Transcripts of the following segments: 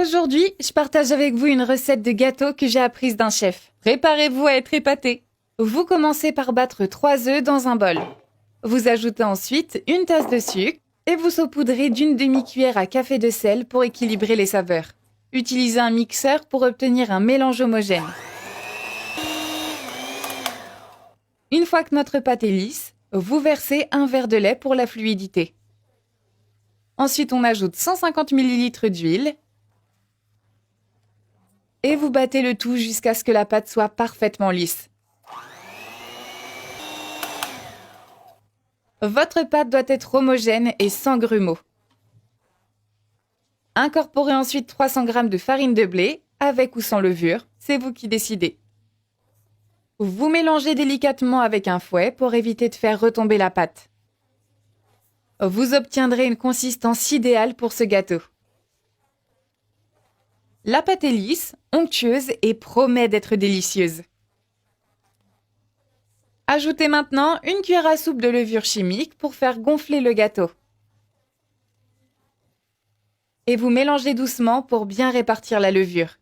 Aujourd'hui, je partage avec vous une recette de gâteau que j'ai apprise d'un chef. Préparez-vous à être épaté. Vous commencez par battre 3 œufs dans un bol. Vous ajoutez ensuite une tasse de sucre et vous saupoudrez d'une demi-cuillère à café de sel pour équilibrer les saveurs. Utilisez un mixeur pour obtenir un mélange homogène. Une fois que notre pâte est lisse, vous versez un verre de lait pour la fluidité. Ensuite, on ajoute 150 ml d'huile et vous battez le tout jusqu'à ce que la pâte soit parfaitement lisse. Votre pâte doit être homogène et sans grumeaux. Incorporez ensuite 300 g de farine de blé, avec ou sans levure, c'est vous qui décidez. Vous mélangez délicatement avec un fouet pour éviter de faire retomber la pâte. Vous obtiendrez une consistance idéale pour ce gâteau. La pâte est lisse, onctueuse et promet d'être délicieuse. Ajoutez maintenant une cuillère à soupe de levure chimique pour faire gonfler le gâteau. Et vous mélangez doucement pour bien répartir la levure.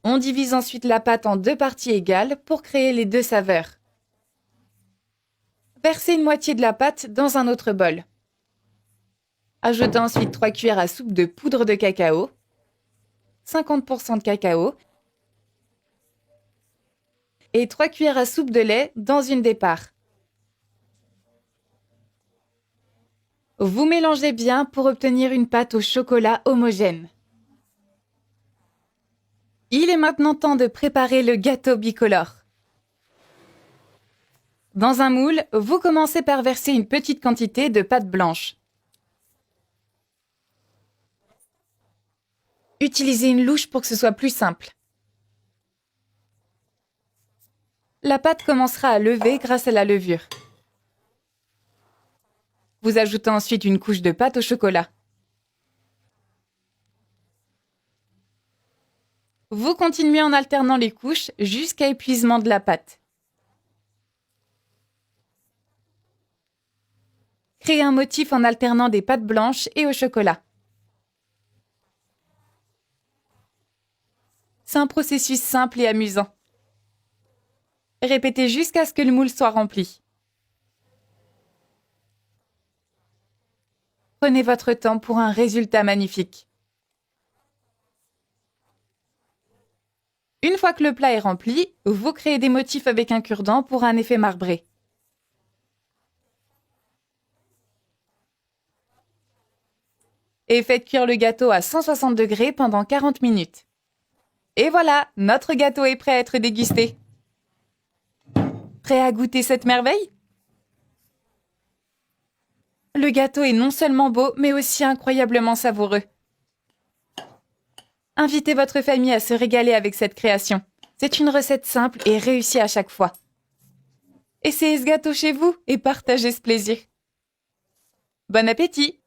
On divise ensuite la pâte en 2 parties égales pour créer les 2 saveurs. Versez une moitié de la pâte dans un autre bol. Ajoutez ensuite 3 cuillères à soupe de poudre de cacao, 50% de cacao et 3 cuillères à soupe de lait dans une des parts. Vous mélangez bien pour obtenir une pâte au chocolat homogène. Il est maintenant temps de préparer le gâteau bicolore. Dans un moule, vous commencez par verser une petite quantité de pâte blanche. Utilisez une louche pour que ce soit plus simple. La pâte commencera à lever grâce à la levure. Vous ajoutez ensuite une couche de pâte au chocolat. Vous continuez en alternant les couches jusqu'à épuisement de la pâte. Créez un motif en alternant des pâtes blanches et au chocolat. C'est un processus simple et amusant. Répétez jusqu'à ce que le moule soit rempli. Prenez votre temps pour un résultat magnifique. Une fois que le plat est rempli, vous créez des motifs avec un cure-dent pour un effet marbré. Et faites cuire le gâteau à 160 degrés pendant 40 minutes. Et voilà, notre gâteau est prêt à être dégusté. Prêt à goûter cette merveille? Le gâteau est non seulement beau, mais aussi incroyablement savoureux. Invitez votre famille à se régaler avec cette création. C'est une recette simple et réussie à chaque fois. Essayez ce gâteau chez vous et partagez ce plaisir. Bon appétit!